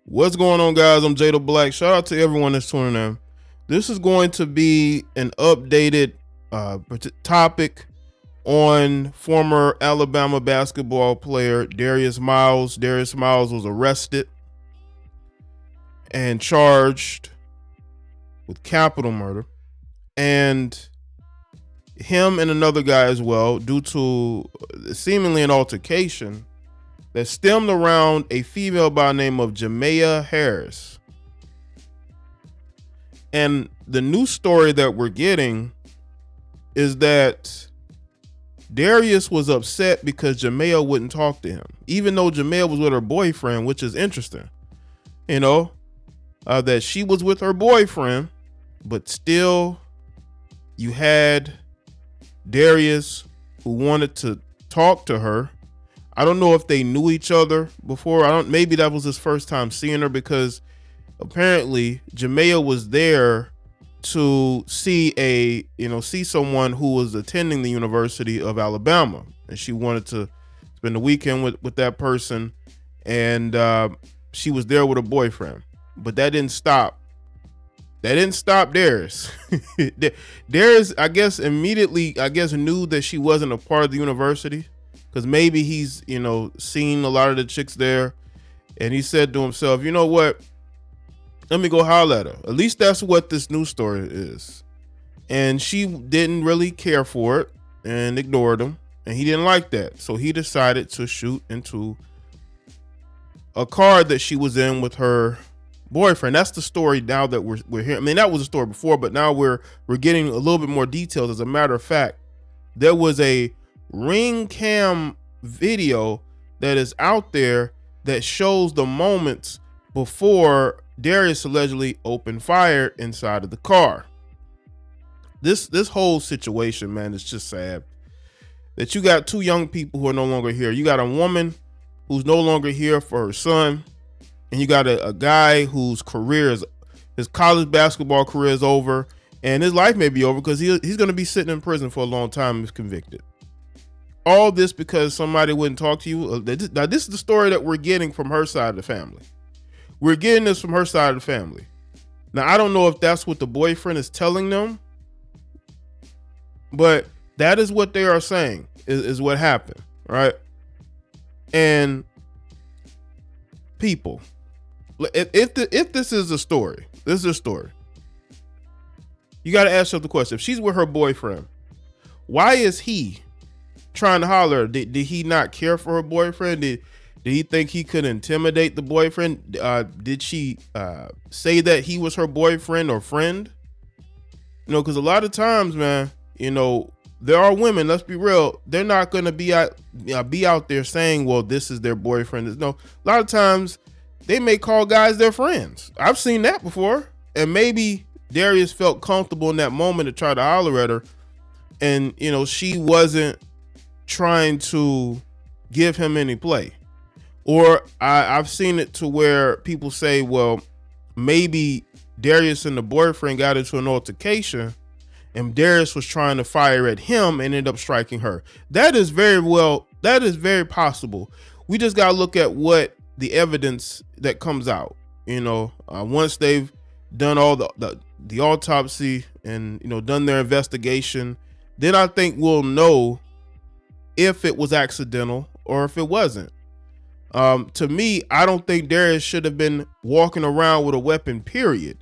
What's going on, guys? I'm JAlLED. Shout out to everyone that's tuning in. This is going to be an updated topic on former Alabama basketball player Darius Miles. Darius Miles was arrested and charged with capital murder, and him and another guy as well, due to seemingly an altercation that stemmed around a female by the name of Jamea Harris. And the new story that we're getting is that Darius was upset because Jamea wouldn't talk to him, even though Jamea was with her boyfriend, which is interesting, that she was with her boyfriend, but still you had Darius who wanted to talk to her. I don't know if they knew each other before. Maybe that was his first time seeing her, because apparently Jamea was there to see someone who was attending the University of Alabama, and she wanted to spend the weekend with that person, and she was there with her boyfriend. But that didn't stop Darius. Darius, I guess, immediately knew that she wasn't a part of the university, because maybe he's seen a lot of the chicks there, and he said to himself, you know what, let me go holler at her. At least that's what this news story is. And she didn't really care for it and ignored him, and he didn't like that, so he decided to shoot into a car that she was in with her boyfriend. That's the story now that we're here. I mean, that was the story before, but now we're getting a little bit more details. As a matter of fact, there was a ring cam video that is out there that shows the moments before Darius allegedly opened fire inside of the car. This whole situation, man, is just sad that you got two young people who are no longer here. You got a woman who's no longer here for her son, and you got a guy whose his college basketball career is over, and his life may be over because he's going to be sitting in prison for a long time if convicted. All this because somebody wouldn't talk to you. Now, this is the story that we're getting from her side of the family. We're getting this from her side of the family. Now, I don't know if that's what the boyfriend is telling them, but that is what they are saying is what happened, right? And people, if this is a story, you got to ask yourself the question: if she's with her boyfriend, why is he trying to holler? Did he not care for her boyfriend? Did he think he could intimidate the boyfriend? Did she say that he was her boyfriend or friend? Because a lot of times, man, there are women, let's be real, they're not going to be out there saying, well, this is their boyfriend. No, a lot of times they may call guys their friends. I've seen that before. And maybe Darius felt comfortable in that moment to try to holler at her, and she wasn't trying to give him any play. Or I've seen it to where people say, well, maybe Darius and the boyfriend got into an altercation, and Darius was trying to fire at him and ended up striking her. That is very possible. We just got to look at what the evidence that comes out. Once they've done all the autopsy and done their investigation, then I think we'll know if it was accidental or if it wasn't. To me, I don't think Darius should have been walking around with a weapon, period.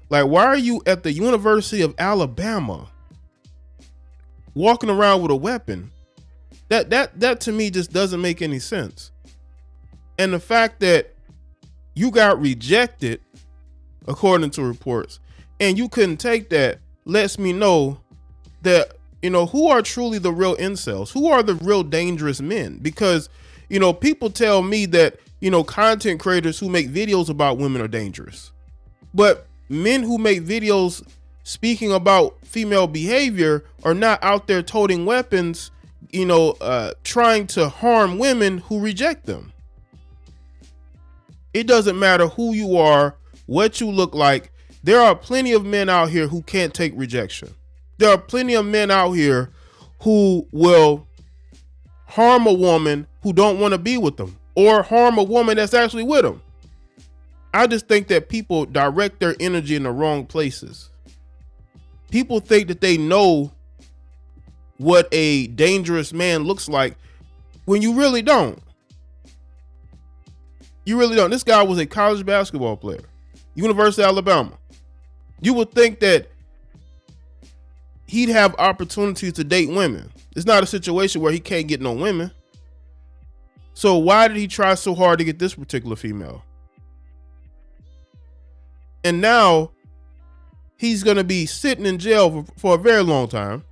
Like, why are you at the University of Alabama walking around with a weapon? That to me just doesn't make any sense. And the fact that you got rejected, according to reports, and you couldn't take that, lets me know that, who are truly the real incels? Who are the real dangerous men? Because, people tell me that, content creators who make videos about women are dangerous. But men who make videos speaking about female behavior are not out there toting weapons, trying to harm women who reject them. It doesn't matter who you are, what you look like. There are plenty of men out here who can't take rejection. There are plenty of men out here who will harm a woman who don't want to be with them, or harm a woman that's actually with them. I just think that people direct their energy in the wrong places. People think that they know what a dangerous man looks like when you really don't. You really don't. This guy was a college basketball player, University of Alabama. You would think that he'd have opportunities to date women. It's not a situation where he can't get no women. So why did he try so hard to get this particular female? And now he's going to be sitting in jail for a very long time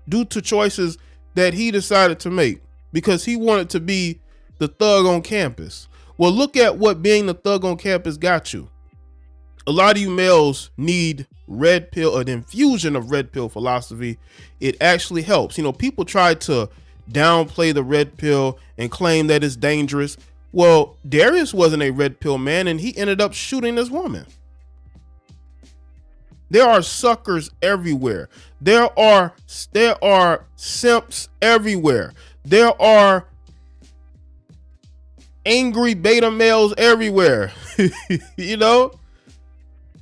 due to choices that he decided to make because he wanted to be the thug on campus. Well, look at what being the thug on campus got you. A lot of you males need red pill, an infusion of red pill philosophy. It actually helps. You know, people try to downplay the red pill and claim that it's dangerous. Well, Darius wasn't a red pill man and he ended up shooting this woman. There are suckers everywhere. There are simps everywhere. There are angry beta males everywhere. You know,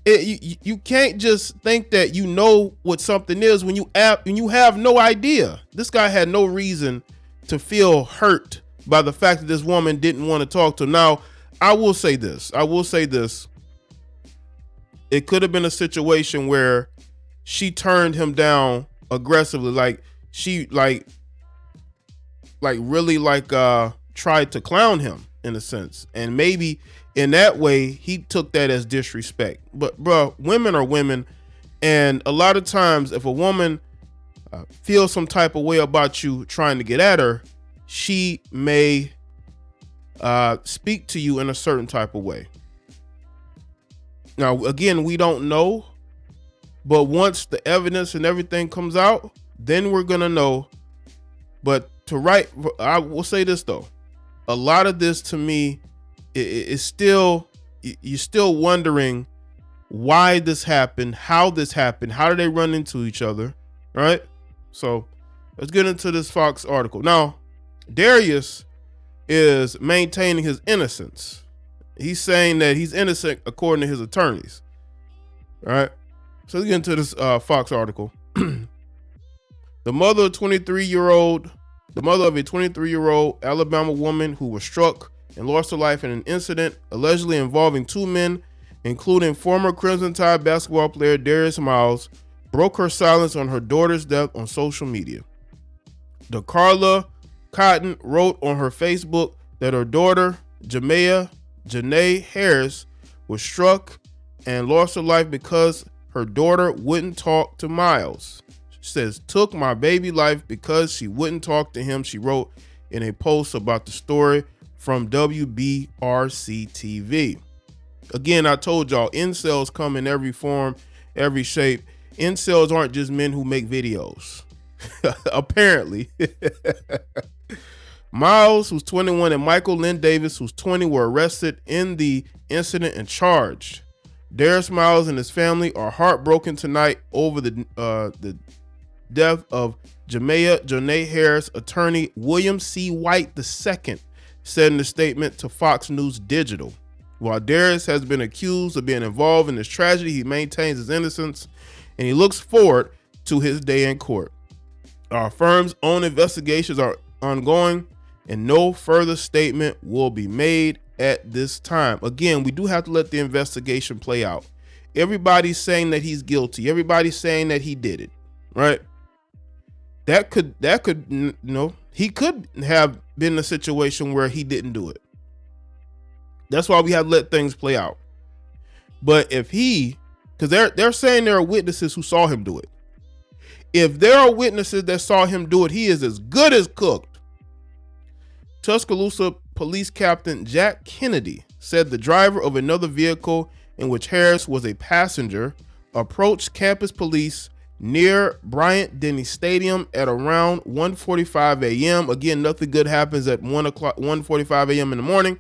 you can't just think that you know what something is when you have no idea. This guy had no reason to feel hurt by the fact that this woman didn't want to talk to him. Now, I will say this. It could have been a situation where she turned him down aggressively, like she really tried to clown him in a sense, and maybe in that way he took that as disrespect. But bro, women are women, and a lot of times if a woman feels some type of way about you trying to get at her, she may speak to you in a certain type of way. Now, again, we don't know, but once the evidence and everything comes out, then we're going to know. But I will say this though, a lot of this to me is still, you're still wondering why this happened, how this happened, how did they run into each other, right? So let's get into this Fox article. Now, Darius is maintaining his innocence. He's saying that he's innocent according to his attorneys. All right. So let's get into this Fox article. The mother of a 23-year-old Alabama woman who was struck and lost her life in an incident allegedly involving two men, including former Crimson Tide basketball player Darius Miles, broke her silence on her daughter's death on social media. DeCarla Cotton wrote on her Facebook that her daughter, Jamea Jonae Harris, was struck and lost her life because her daughter wouldn't talk to Miles. She says, "Took my baby life because she wouldn't talk to him," she wrote in a post about the story from WBRC TV. Again, I told y'all, incels come in every form, every shape. Incels aren't just men who make videos. Apparently. Miles, who's 21, and Michael Lynn Davis, who's 20, were arrested in the incident and charged. Darius Miles and his family are heartbroken tonight over the death of Jamea Jonae Harris. Attorney William C. White II said in a statement to Fox News Digital. While Darius has been accused of being involved in this tragedy, he maintains his innocence and he looks forward to his day in court. Our firm's own investigations are ongoing and no further statement will be made at this time. Again, we do have to let the investigation play out. Everybody's saying that he's guilty. Everybody's saying that he did it, right? That could, you know, he could have been in a situation where he didn't do it. That's why we have to let things play out. But if because they're saying there are witnesses who saw him do it. If there are witnesses that saw him do it, he is as good as cooked. Tuscaloosa Police Captain Jack Kennedy said the driver of another vehicle in which Harris was a passenger approached campus police near Bryant-Denny Stadium at around 1:45 a.m. Again, nothing good happens at 1:45 a.m. in the morning,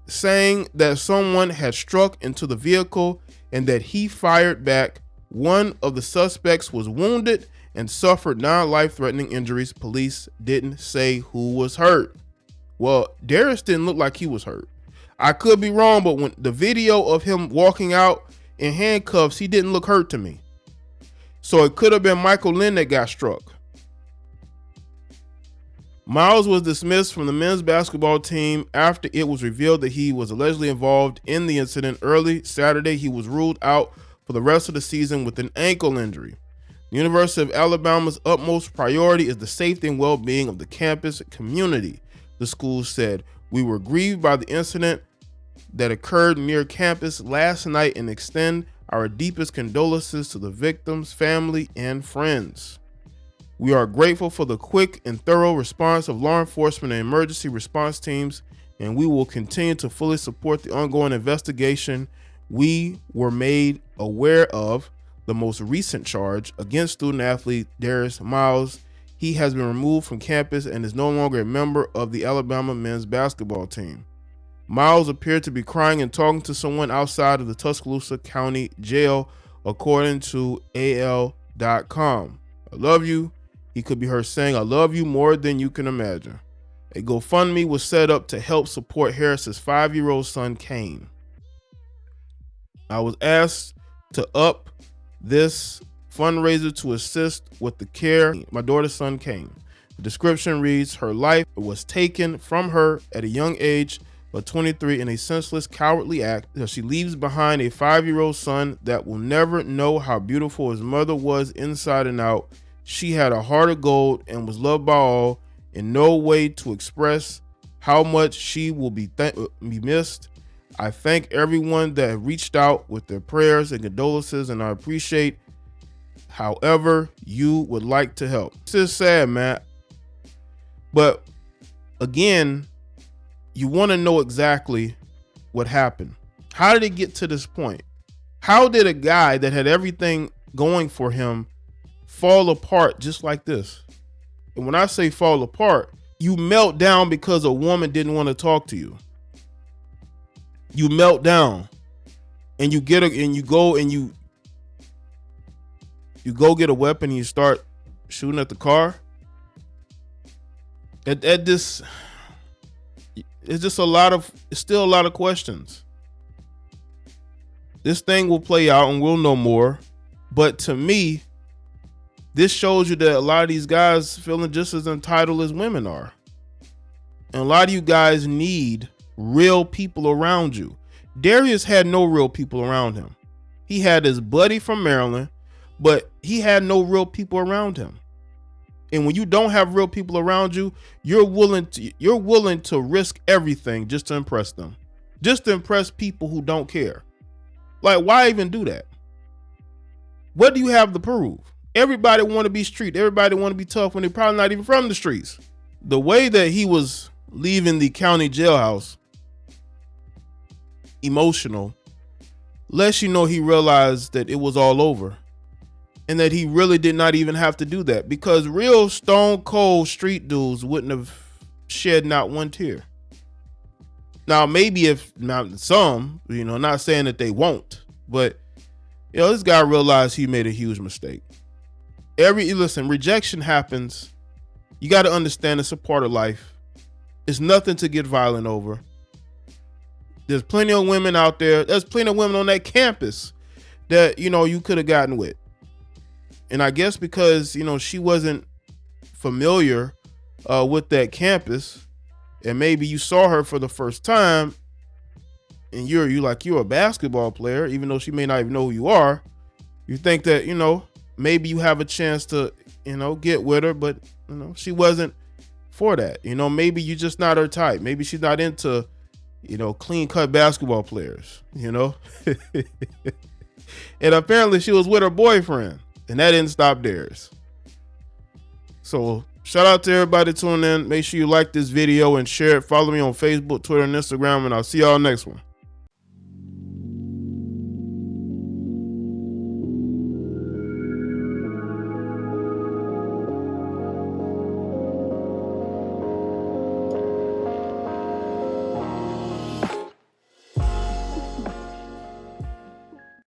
saying that someone had struck into the vehicle and that he fired back. One of the suspects was wounded and suffered non-life-threatening injuries. Police didn't say who was hurt. Well, Darius didn't look like he was hurt. I could be wrong, but when the video of him walking out in handcuffs, he didn't look hurt to me. So it could have been Michael Lynn that got struck. Miles was dismissed from the men's basketball team after it was revealed that he was allegedly involved in the incident. Early Saturday, he was ruled out for the rest of the season with an ankle injury. The University of Alabama's utmost priority is the safety and well-being of the campus community, the school said. We were grieved by the incident that occurred near campus last night and extend our deepest condolences to the victims, family, and friends. We are grateful for the quick and thorough response of law enforcement and emergency response teams, and we will continue to fully support the ongoing investigation. We were made aware of the most recent charge against student athlete Darius Miles. He has been removed from campus and is no longer a member of the Alabama men's basketball team. Miles appeared to be crying and talking to someone outside of the Tuscaloosa County Jail, according to AL.com. I love you. He could be heard saying, I love you more than you can imagine. A GoFundMe was set up to help support Harris's 5-year-old son, Kane. I was asked to up this fundraiser to assist with the care of my daughter's son, Kane. The description reads, her life was taken from her at a young age of 23 in a senseless, cowardly act. She leaves behind a 5-year-old son that will never know how beautiful his mother was inside and out. She had a heart of gold and was loved by all. In no way to express how much she will be missed. I thank everyone that reached out with their prayers and condolences, and I appreciate however you would like to help. This is sad, man. But again, you want to know exactly what happened. How did it get to this point? How did a guy that had everything going for him fall apart just like this? And when I say fall apart, you melt down because a woman didn't want to talk to you. You melt down and you get you go get a weapon and you start shooting at the car. At this, it's just still a lot of questions. This thing will play out and we'll know more. But to me, this shows you that a lot of these guys feeling just as entitled as women are. And a lot of you guys need real people around you. Darius had no real people around him. He had his buddy from Maryland, but he had no real people around him. And when you don't have real people around you, you're willing to risk everything just to impress them. Just to impress people who don't care. Like, why even do that? What do you have to prove? Everybody want to be street. Everybody want to be tough when they're probably not even from the streets. The way that he was leaving the county jailhouse, emotional, lets you know he realized that it was all over and that he really did not even have to do that, because real stone cold street dudes wouldn't have shed not one tear. Now, maybe if not some, not saying that they won't, but this guy realized he made a huge mistake. Listen, rejection happens. You got to understand it's a part of life. It's nothing to get violent over. There's plenty of women out there. There's plenty of women on that campus that, you could have gotten with. And I guess because, she wasn't familiar with that campus, and maybe you saw her for the first time and you're a basketball player, even though she may not even know who you are. You think that, maybe you have a chance to, get with her, but, she wasn't for that. Maybe you're just not her type. Maybe she's not into, clean cut basketball players, And apparently she was with her boyfriend, and that didn't stop Darius. So shout out to everybody tuning in. Make sure you like this video and share it. Follow me on Facebook, Twitter, and Instagram, and I'll see y'all next one.